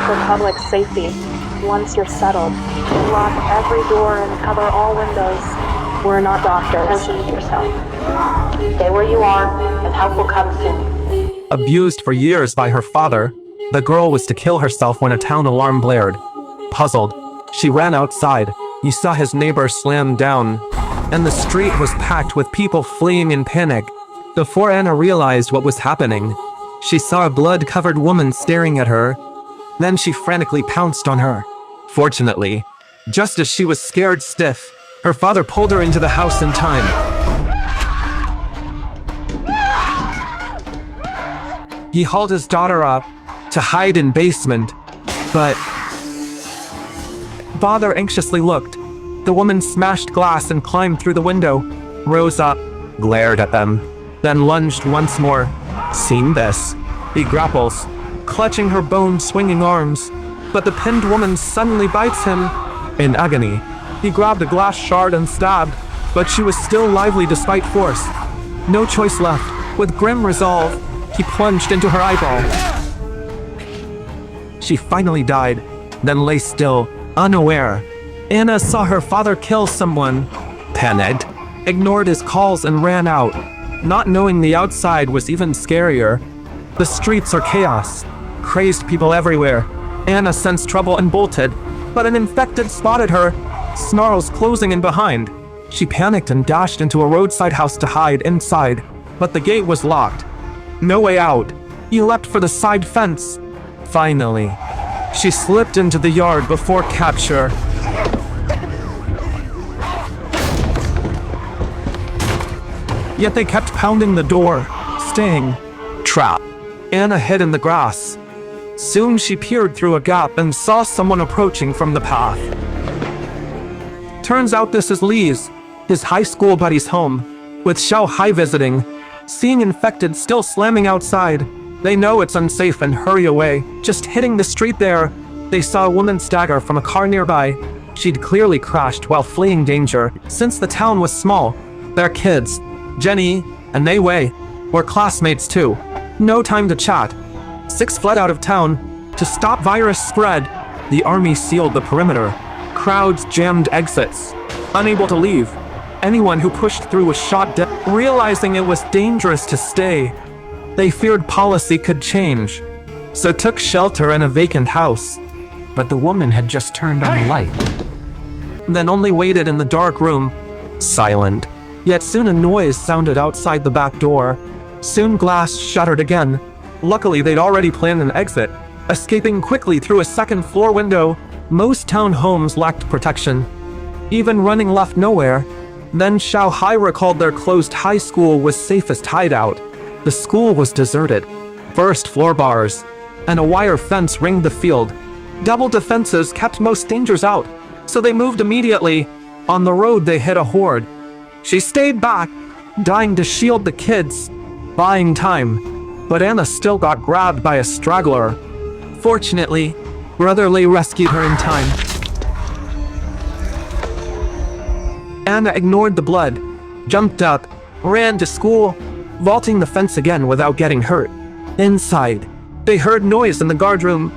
for public safety. Once you're settled, lock every door and cover all windows. We're not doctors. Attention yourself. Stay where you are, and help will come soon. Abused for years by her father, the girl was to kill herself when a town alarm blared. Puzzled, she ran outside. You saw his neighbor slam down, and the street was packed with people fleeing in panic. Before Anna realized what was happening, she saw a blood-covered woman staring at her. Then she frantically pounced on her. Fortunately, just as she was scared stiff, her father pulled her into the house in time. He hauled his daughter up to hide in basement, but father anxiously looked. The woman smashed glass and climbed through the window, rose up, glared at them, then lunged once more. Seeing this, he grapples, clutching her bone-swinging arms, but the pinned woman suddenly bites him. In agony, he grabbed a glass shard and stabbed, but she was still lively despite force. No choice left. With grim resolve, he plunged into her eyeball. She finally died, then lay still, unaware. Anna saw her father kill someone, panicked, ignored his calls and ran out, not knowing the outside was even scarier. The streets are chaos, crazed people everywhere. Anna sensed trouble and bolted, but an infected spotted her, snarls closing in behind. She panicked and dashed into a roadside house to hide inside, but the gate was locked. No way out. He leapt for the side fence. Finally, she slipped into the yard before capture. Yet they kept pounding the door, staying trapped. Anna hid in the grass. Soon she peered through a gap and saw someone approaching from the path. Turns out this is Lee's, his high school buddy's home, with Xiao Hai visiting. Seeing infected still slamming outside, they know it's unsafe and hurry away. Just hitting the street there, they saw a woman stagger from a car nearby. She'd clearly crashed while fleeing danger. Since the town was small, their kids, Jenny and Nei Wei, were classmates too. No time to chat. 6 fled out of town. To stop virus spread, the army sealed the perimeter. Crowds jammed exits, unable to leave. Anyone who pushed through was shot dead. Realizing it was dangerous to stay, they feared policy could change, so took shelter in a vacant house. But the woman had just turned on the light, then only waited in the dark room, silent. Yet soon a noise sounded outside the back door. Soon glass shattered again. Luckily they'd already planned an exit, escaping quickly through a second-floor window. Most town homes lacked protection. Even running left nowhere. Then Xiao Hai recalled their closed high school was safest hideout. The school was deserted. First-floor bars and a wire fence ringed the field. Double defenses kept most dangers out, so they moved immediately. On the road they hit a horde. She stayed back, dying to shield the kids, buying time. But Anna still got grabbed by a straggler. Fortunately, Brother Lei rescued her in time. Anna ignored the blood, jumped up, ran to school, vaulting the fence again without getting hurt. Inside, they heard noise in the guard room.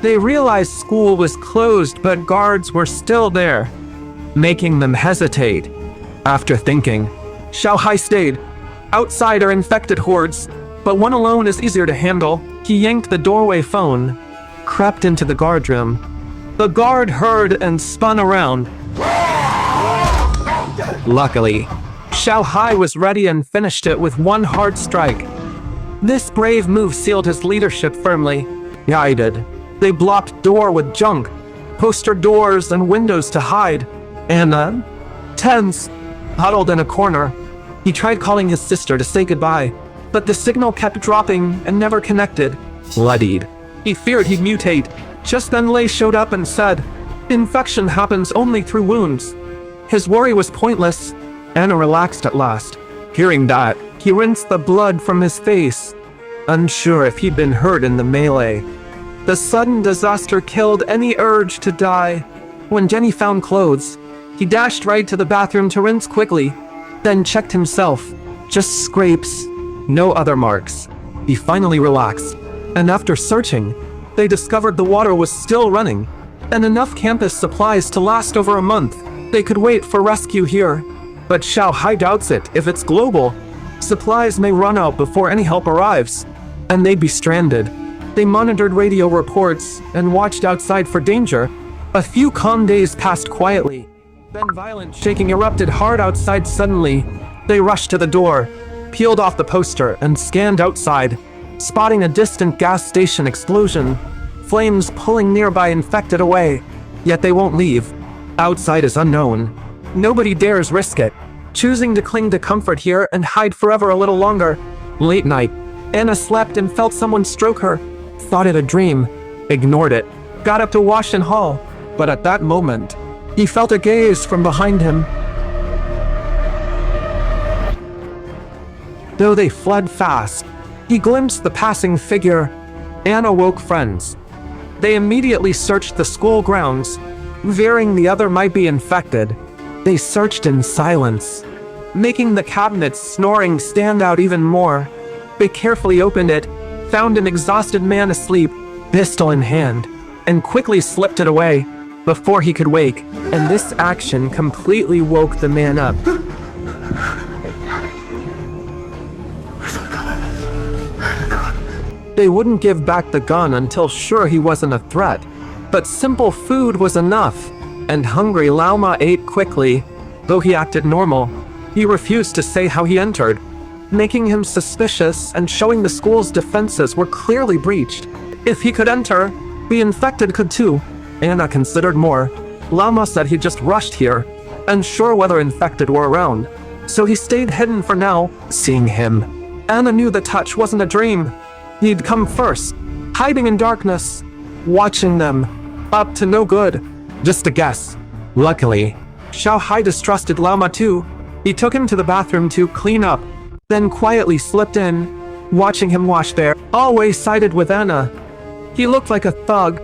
They realized school was closed, but guards were still there, making them hesitate. After thinking, Xiao Hai stayed. Outside are infected hordes, but one alone is easier to handle. He yanked the doorway phone, crept into the guard room. The guard heard and spun around. Luckily, Xiao Hai was ready and finished it with one hard strike. This brave move sealed his leadership firmly. Guided, they blocked door with junk, poster doors and windows to hide. Anna, tense, huddled in a corner. He tried calling his sister to say goodbye, but the signal kept dropping and never connected. Bloodied, he feared he'd mutate. Just then Lei showed up and said, "Infection happens only through wounds." His worry was pointless. Anna relaxed at last. Hearing that, he rinsed the blood from his face, unsure if he'd been hurt in the melee. The sudden disaster killed any urge to die. When Jenny found clothes, he dashed right to the bathroom to rinse quickly, then checked himself. Just scrapes, no other marks. He finally relaxed, and after searching, they discovered the water was still running, and enough campus supplies to last over a month. They could wait for rescue here. But Shanghai doubts it. If it's global, supplies may run out before any help arrives, and they'd be stranded. They monitored radio reports and watched outside for danger. A few calm days passed quietly. Then violent shaking erupted hard outside suddenly. They rushed to the door, peeled off the poster, and scanned outside, spotting a distant gas station explosion. Flames pulling nearby infected away. Yet they won't leave. Outside is unknown. Nobody dares risk it, choosing to cling to comfort here and hide forever a little longer. Late night, Anna slept and felt someone stroke her. Thought it a dream, ignored it, got up to wash in hall. But at that moment, he felt a gaze from behind him. Though they fled fast, he glimpsed the passing figure. Anna woke friends. They immediately searched the school grounds, fearing the other might be infected. They searched in silence, making the cabinet's snoring stand out even more. They carefully opened it, found an exhausted man asleep, pistol in hand, and quickly slipped it away before he could wake. And this action completely woke the man up. They wouldn't give back the gun until sure he wasn't a threat. But simple food was enough, and hungry Lauma ate quickly. Though he acted normal, he refused to say how he entered, making him suspicious and showing the school's defenses were clearly breached. If he could enter, the infected could too. Anna considered more. Lauma said he just rushed here, unsure whether infected were around, so he stayed hidden for now. Seeing him, Anna knew the touch wasn't a dream. He'd come first, hiding in darkness, watching them, up to no good. Just a guess. Luckily, Shanghai distrusted Lauma too. He took him to the bathroom to clean up, then quietly slipped in, watching him wash there. Always sided with Anna. He looked like a thug,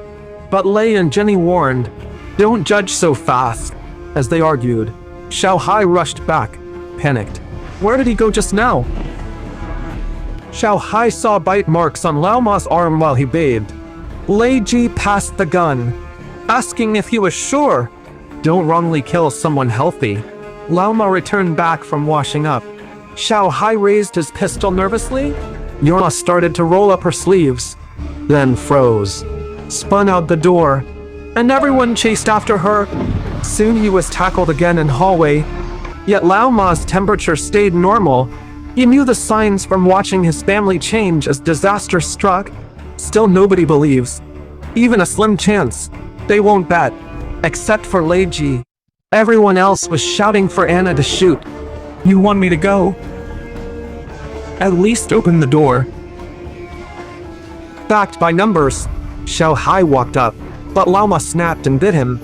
but Lei and Jenny warned, "Don't judge so fast." As they argued, Shanghai rushed back, panicked. Where did he go just now? Shanghai saw bite marks on Lauma's arm while he bathed. Lei Ji passed the gun, asking if he was sure. Don't wrongly kill someone healthy. Lauma returned back from washing up. Shanghai raised his pistol nervously. Yorma started to roll up her sleeves, then froze, spun out the door, and everyone chased after her. Soon he was tackled again in hallway, yet Lauma's temperature stayed normal. He knew the signs from watching his family change as disaster struck. Still nobody believes. Even a slim chance. They won't bet. Except for Lei Ji. Everyone else was shouting for Anna to shoot. You want me to go? At least open the door. Backed by numbers, Shanghai walked up, but Lauma snapped and bit him.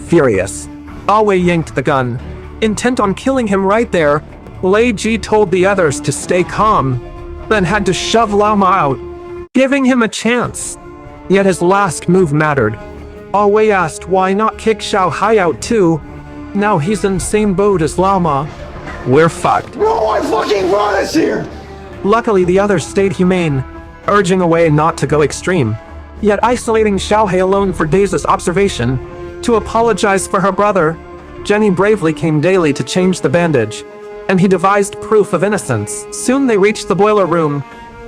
Furious, Awe yanked the gun, intent on killing him right there. Lei Ji told the others to stay calm, then had to shove Lauma out, giving him a chance. Yet his last move mattered. Awe asked why not kick Shanghai out too. Now he's in the same boat as Lauma. We're fucked. No, I fucking promise here! Luckily the others stayed humane, urging Awe not to go extreme, yet isolating Shanghai alone for days as observation. To apologize for her brother, Jenny bravely came daily to change the bandage, and he devised proof of innocence. Soon they reached the boiler room.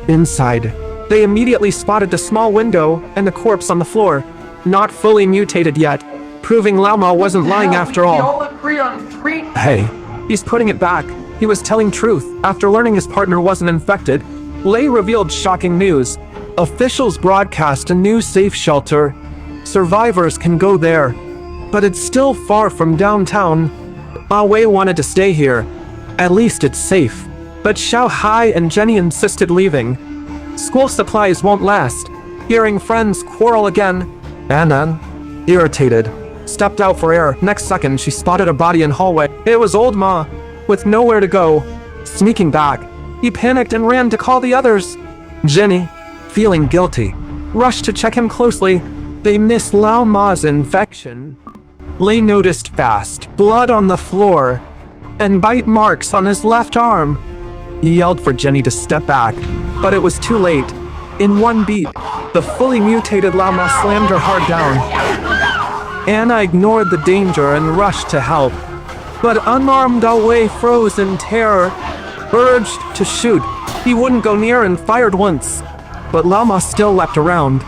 Inside, they immediately spotted a small window and a corpse on the floor, not fully mutated yet, proving Lauma wasn't lying after all. We all agree on three. Hey, he's putting it back. He was telling truth. After learning his partner wasn't infected, Lei revealed shocking news. Officials broadcast a new safe shelter. Survivors can go there, but it's still far from downtown. Awe wanted to stay here. At least it's safe. But Shanghai and Jenny insisted leaving. School supplies won't last. Hearing friends quarrel again, Anna, irritated, stepped out for air. Next second, she spotted a body in hallway. It was old Ma, with nowhere to go. Sneaking back, he panicked and ran to call the others. Jenny, feeling guilty, rushed to check him closely. They missed Lao Ma's infection. Lei noticed fast blood on the floor and bite marks on his left arm. He yelled for Jenny to step back, but it was too late. In one beat, The fully mutated llama slammed her hard down. Anna ignored the danger and rushed to help. But unarmed Wei froze in terror, urged to shoot. He wouldn't go near and fired once. But Llama still leapt around.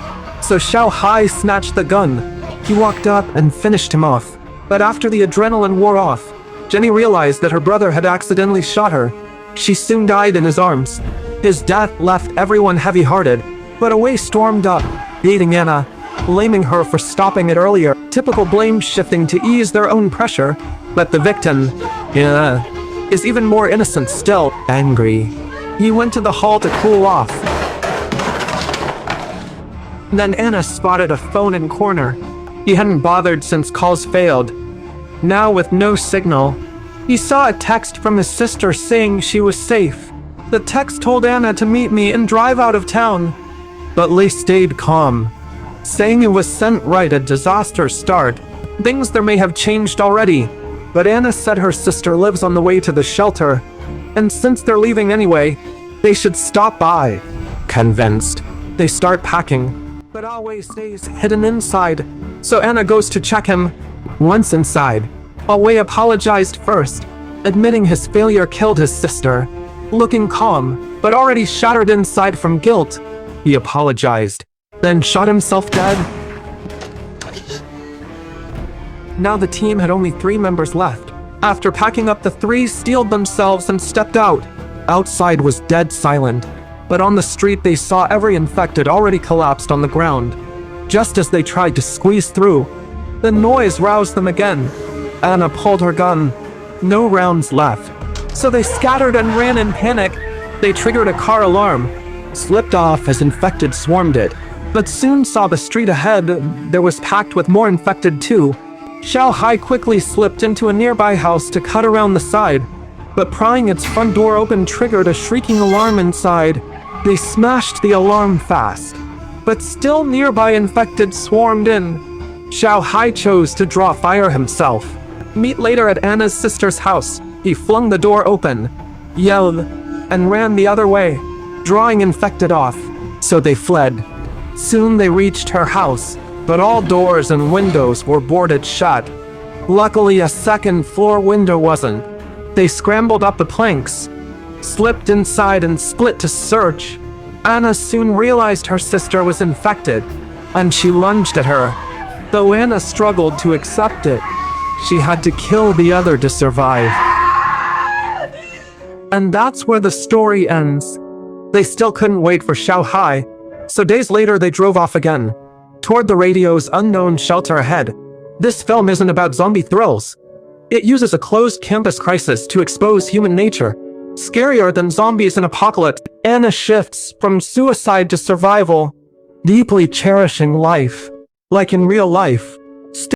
So Xiao Hai snatched the gun. He walked up and finished him off. But after the adrenaline wore off, Jenny realized that her brother had accidentally shot her. She soon died in his arms. His death left everyone heavy-hearted, but Wei stormed up, beating Anna, blaming her for stopping it earlier. Typical blame shifting to ease their own pressure, but the victim, is even more innocent still. Angry, he went to the hall to cool off. Then Anna spotted a phone in corner. He hadn't bothered since calls failed. Now with no signal, he saw a text from his sister saying she was safe. The text told Anna to meet me and drive out of town. But Lee stayed calm, saying it was sent right at disaster start. Things there may have changed already, but Anna said her sister lives on the way to the shelter, and since they're leaving anyway, they should stop by. Convinced, they start packing, but Wei stays hidden inside, so Anna goes to check him. Once inside, Wei apologized first, admitting his failure killed his sister. Looking calm, but already shattered inside from guilt, he apologized, then shot himself dead. Now the team had only 3 members left. After packing up, the 3 steeled themselves and stepped out. Outside was dead silent, but on the street they saw every infected already collapsed on the ground. Just as they tried to squeeze through, the noise roused them again. Anna pulled her gun. No rounds left, so they scattered and ran in panic. They triggered a car alarm, slipped off as infected swarmed it, but soon saw the street ahead. There was packed with more infected too. Xiao Hai quickly slipped into a nearby house to cut around the side, but prying its front door open triggered a shrieking alarm inside. They smashed the alarm fast, but still nearby infected swarmed in. Xiao Hai chose to draw fire himself. Meet later at Anna's sister's house. He flung the door open, yelled, and ran the other way, drawing infected off. So they fled. Soon they reached her house, but all doors and windows were boarded shut. Luckily, a second-floor window wasn't. They scrambled up the planks, slipped inside and split to search. Anna soon realized her sister was infected, and she lunged at her. Though Anna struggled to accept it, she had to kill the other to survive. And that's where the story ends. They still couldn't wait for Xiao Hai, so days later they drove off again, toward the radio's unknown shelter ahead. This film isn't about zombie thrills. It uses a closed campus crisis to expose human nature. Scarier than zombies in apocalypse, Anna shifts from suicide to survival, deeply cherishing life, like in real life.